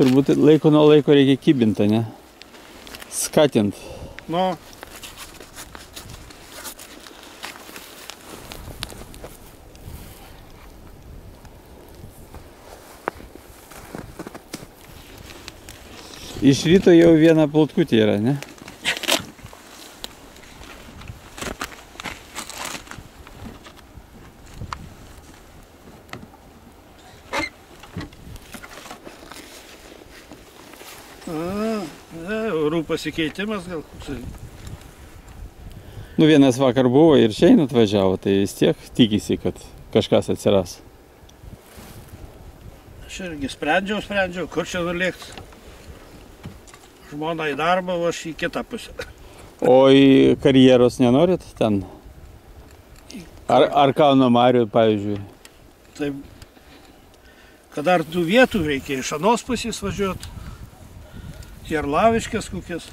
Turbūt laiko nuo laiko reikia kibinti, ne? Skatint. Nu. Iš ryto jau viena plautkutė yra, ne? Orų pasikeitimas gal. Nu, vienas vakar buvo ir šiandien atvažiavo, tai vis tiek tikisi, kad kažkas atsiras. Aš irgi sprendžiau, kur čia nulėkti. Žmona į darbą, o aš į kitą pusę. O į karjeros nenorit ten? Ar Kauno Marių, pavyzdžiui? Taip, kad dar tų vietų reikia iš anos pusės važiuoti. Jarlaviškės kokias.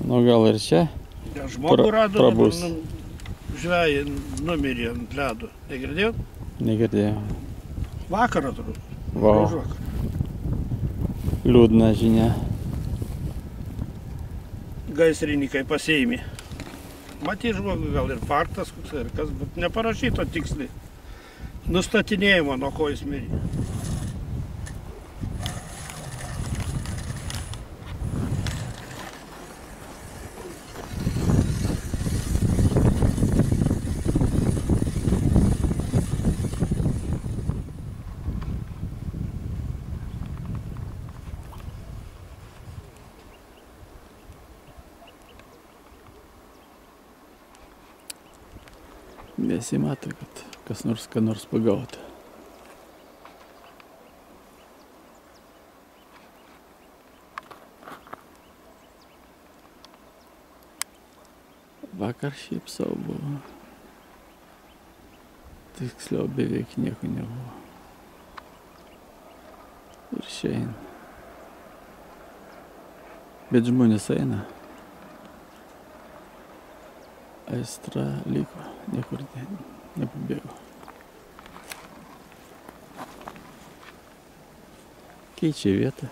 Nu, gal ir čia? Žmogų rado, prabus. Žvejai numirė ant ledo. Negirdėjot? Negirdėjau. Vakarą turbūt. Vau. Liūdna žinia. Gaisrininkai pasiėmė. Matė žmogų, gal ir faktas koks ir kas, bet neparašyto tiksliai. Nustatinėjimo, nuo ko jis mirė. Nesimato, kad kas nors ką nors pagautų. Vakar šiaip savo buvo. Tiksliau beveik nieko nebuvo. Ir šiandien. Bet žmonės eina. Aistra liko, niekur nepabėgo. Keičia vietą.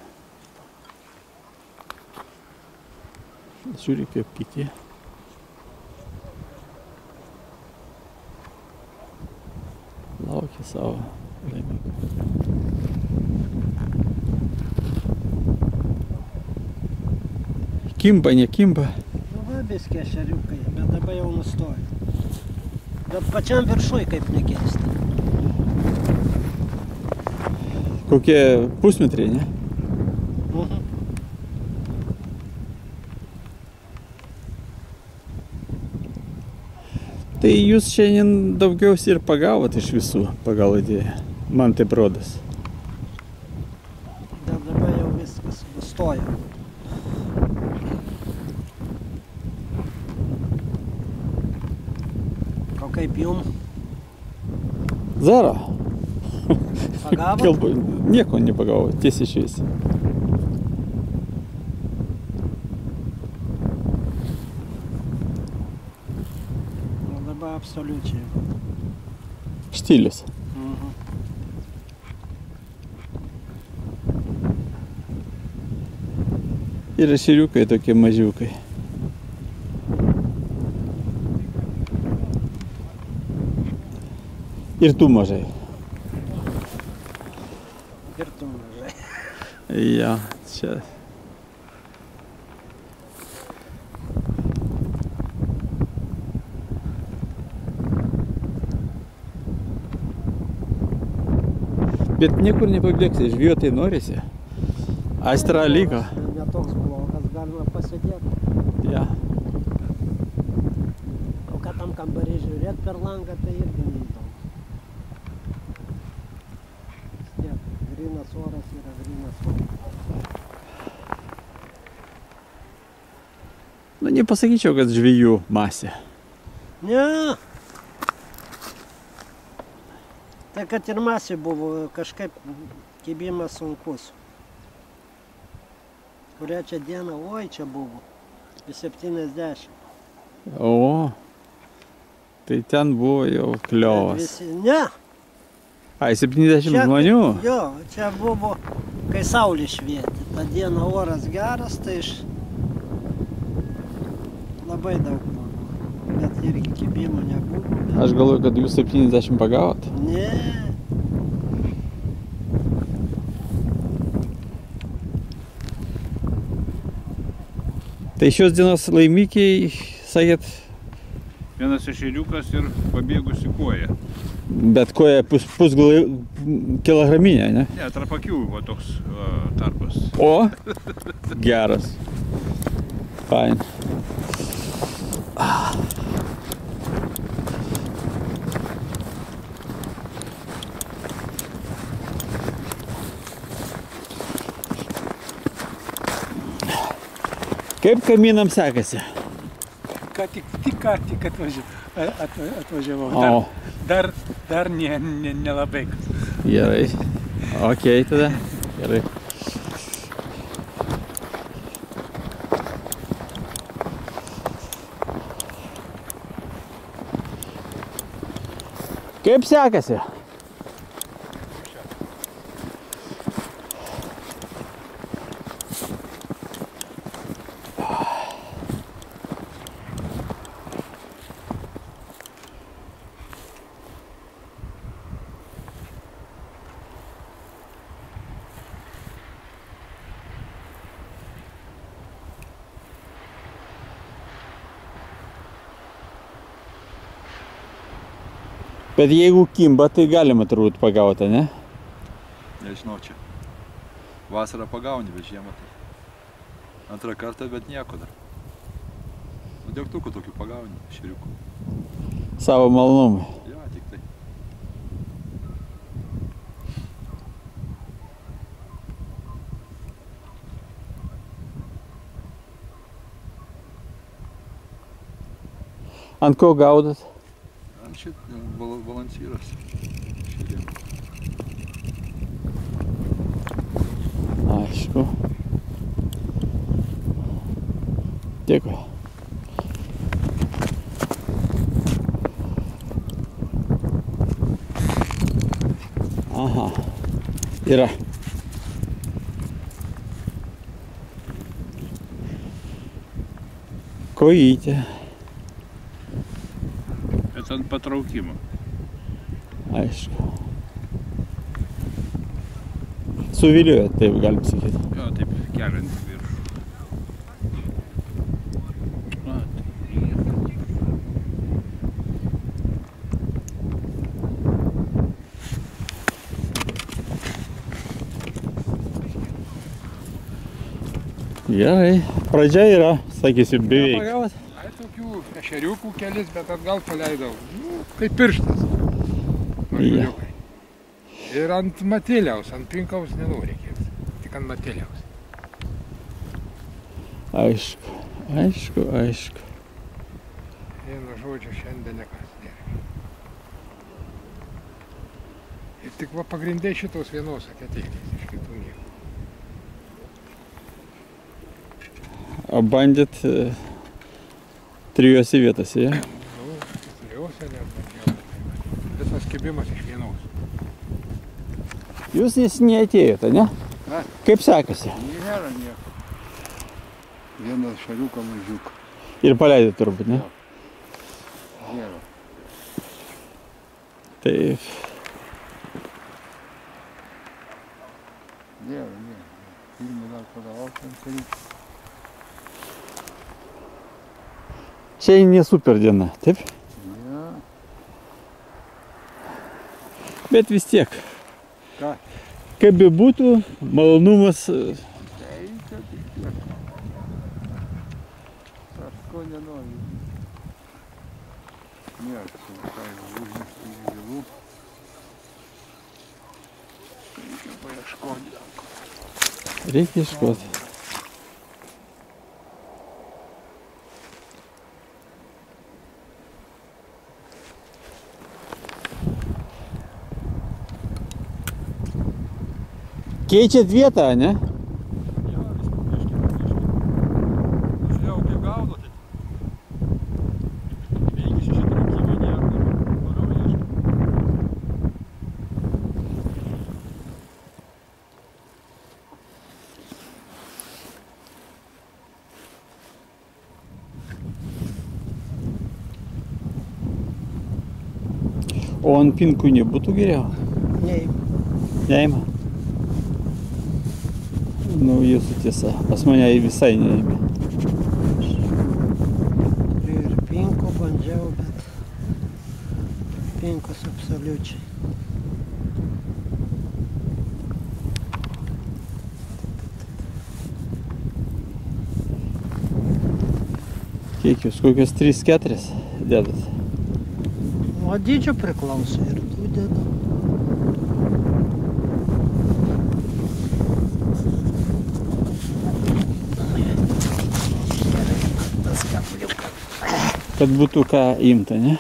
Žiūri kaip kiti. Laukia savo laimikų. Kimba, nekimba. Biskė šeriukai, bet dabar jau nustoja. Bet pačiam viršui kaip nekeista. Kokie pusmetriai, ne? Tai jūs šiandien daugiausiai ir pagavot iš visų pagal idėją. Man taip rodas. Dabar jau viskas nustoja. Kaip jum? Zara. Pagavo? Nieko nepagavo, tiesiai šviesiai. Nu, dabar absoliučiai. Štilius. Ir ešeriukai tokie mažiukai. Ir tu mažai. Ir tu mažai. Ja, čia. Bet niekur nepabėgsi, žvejoti norisi. Aistra liko. Netoks blogas, galima pasėdėti. Ja. O ką tam kambarį žiūrėti per langą, tai irgi neįdomu. Grynas oras yra grynas oras. Nu, nepasakyčiau, kad žvejų masė. Ne. Tai kad ir masė buvo, kažkaip kibimas sunkus. Kurią čia dieną, oi, čia buvo. 70. O, tai ten buvo jau kliovas. Visi, ne. Ai, 70 žmonių? Jo, čia buvo, kai saulė švietė. Ta diena oras geras, tai labai daug buvo. Bet irgi kibimo nebuvo. Bet... Aš galvoju, kad jūs 70 pagavot. Ne. Tai šios dienos laimikiai, sakėt, Vienas ešeriukas ir pabėgusi koja. bet koja kilograminė, ne? Ne, tarp akių va toks tarpas. O, geras. Fain. Kaip kaimynam sekasi? Ką tik atvažiavau. O, Dar nelabai. gerai. Okei, tada. Gerai. Kaip sekasi? Bet jeigu kimba, tai galima turbūt pagauti, ne? Nežinau čia. Vasarą pagauni, bet žiemą tai. Antrą kartą, bet nieko dar. Nu, degtukų tokių pagauni, šeriukų. Savo malonumui. Ja, tik tai. Ant ko gaudat? Ant šit balansyras. Šeriem. Aišku. Dėkui. Aha. Yra. Kojytė. Bet ant patraukimo. Aišku. Suviliojo, taip galim sakyti. Jo, taip keliant į viršų. Na, Gerai. Pradžia yra, sakysim, beveik. Pagavot? Ai, tokių ešeriukų kelis, bet atgal paleidau. Nu, kaip pirštas. Mažuliukai. Ir ant matėliaus, ant pinkaus nenureikės. Tik ant matėliaus. Aišku, aišku, aišku. Vienu žodžiu šiandien nekas nėra. Ir tik va pagrindai šitos vienos aketėlės, iš kitų nieko. O bandėt trijose vietose, ja? Nu, keturiose nebandžiau. Visas kibimas iš vienos. Jūs neseniai atėjote, ne? A? Kaip sekasi? Nėra nieko. Vienas šariuką mažiuką. Ir paleidėte turbūt, ne? Nėra. Taip. Nėra. Pirmą dar padavau ten kariuką. Čia ne super diena, taip? Ne. Bet vis tiek. Ką? Kaip bebūtų, malonumas. Eita, tik tiek. Aš ko nenoriu. Ne, čia visai užmesti į vėlų. Reikia paieškoti. Reikia ieškoti. Keičiat vietą, ne? Jo, vis biškį. Žiūrėjau, kaip gaudo, tai 5-6 traukimai nėra, tai toliau ieškau. O ant pinkų nebūtų geriau? Nei, Neima? Nu, jūsų tiesa. Pas mane visai neėmė. ir pinkų bandžiau, bet pinkus absoliučiai. Kiek jūs? Kokios 3-4 dedat? Nuo dydžio priklauso ir tų dedu. Tas kabliukas. Kad būtų ką imta, ne?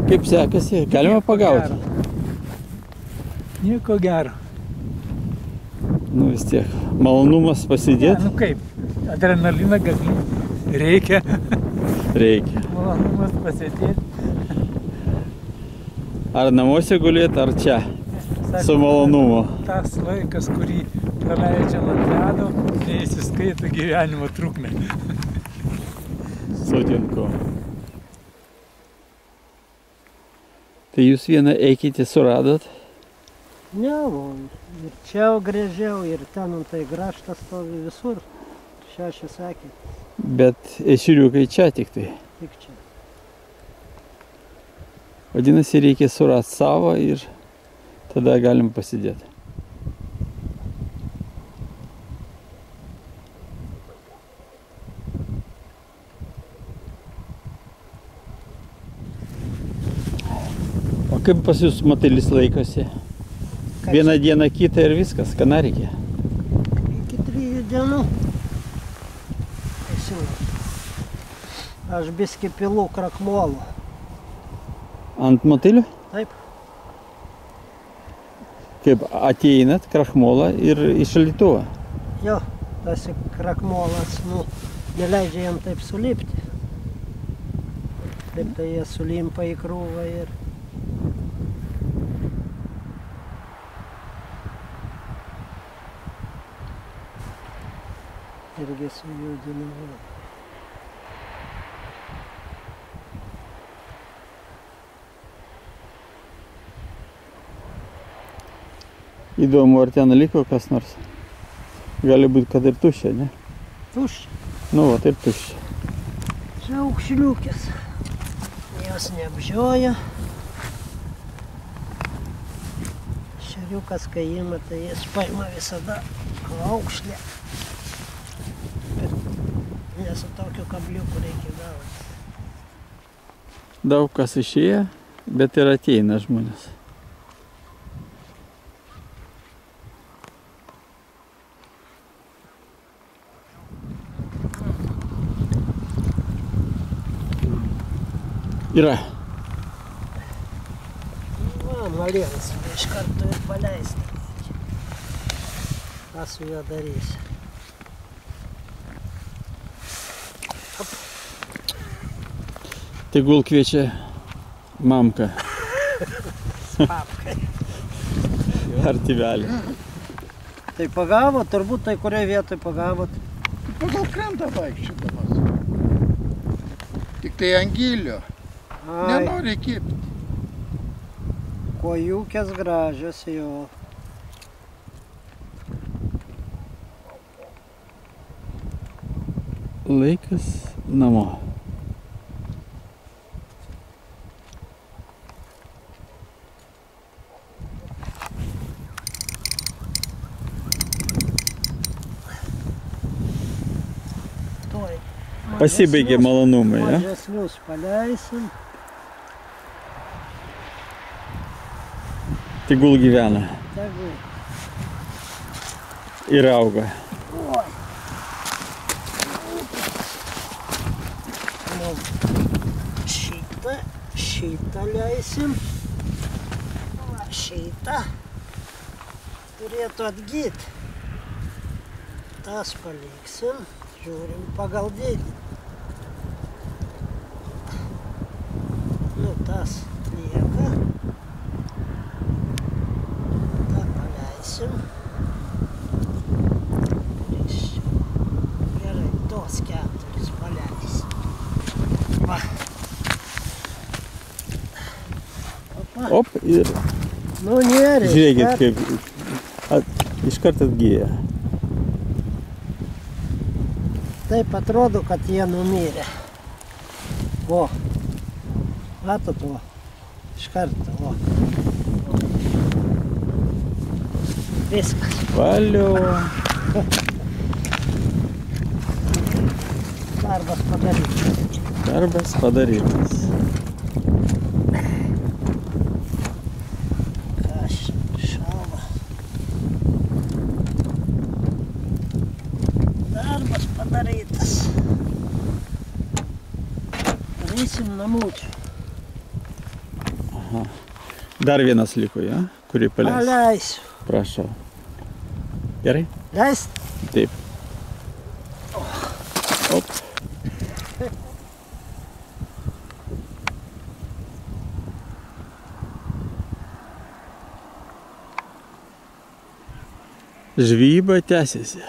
Kaip sekasi? Galima pagauti? Nieko gero. Nu vis tiek, malonumas pasidėti Nu kaip, adrenaliną gali, reikia, reikia. malonumas pasėdėti. Ar namuose gulėti, ar čia? Su malonumu. Tas laikas, kurį praleidžiam ant ledo, neįsiskaito gyvenimo trukmę. Sutinku. Tai jūs vieną eikite suradot? Ne, o ir čia grėžiau, ir ten ant tai graštas stovi visur. 6 sakė, Bet ešeriukai čia tik tai. tik čia. Vadinasi, reikia surasti savo ir tada galim pasidėti. O kaip pas jūs motelis laikosi? Vieną dieną kitą ir viskas, kanarikė. Iki 3 dienų. Tiesiog. Aš biskį pilu krakmolų. Ant motelių? Taip, Kaip ateinat krachmolą ir į šaldytuvą. jo, tas krakmolas, neleidžia jam taip sulipti. Taip tai jie sulimpa į krūvą ir irgi sujudinau. Įdomu, ar ten liko kas nors. Gali būti, kad ir tuščia, ne? Tuščia. Nu, va, ir tuščia. Čia aukšliukės. Jos neapžioja. Šeriukas, kai ima, tai jis paima visada aukšlę. Nes su tokiu kabliuku reikia gauti. Daug kas išėję, bet ir ateina žmonės. Yra. Va, malienas, iš karto ir paleisti. Ką su juo darysi? Tegul kviečia mamka Papkai. ar tėvelį. Tai pagavot, turbūt tai kurioje vietoje pagavot? Pagal krantą vaikščiodamas. Tik tai angilio. Ai, Nenori kipti. kojūkės gražios jo. Laikas namo. Tuoj. Pasibaigė malonumai, ja? Mažesnius paleisim. Tegul gyvena Tegul. ir auga. Oi. Nu, šitą leisim. Va, šitą. Turėtų atgyti. Tas paliksim. Žiūrim pagal dydį. Nu, tas lieka. tą paleisim. Gerai, tos keturis paleisim. Va. Opa. Op, ir Nu, nėra. žiūrėkit, kaip iškart atgyja. Taip atrodo, kad jie numirė. O. Matot, o. Iš karto, o. Viskas. Valio. Darbas padarytas. Darbas padarytas. Kas šalva. Darbas padarytas. Darysim namučių. Dar vienas liko, ja? Kurį paleis. Paleisiu. Prašau. Gerai? Leist? Taip. Op. Žvejyba tęsiasi.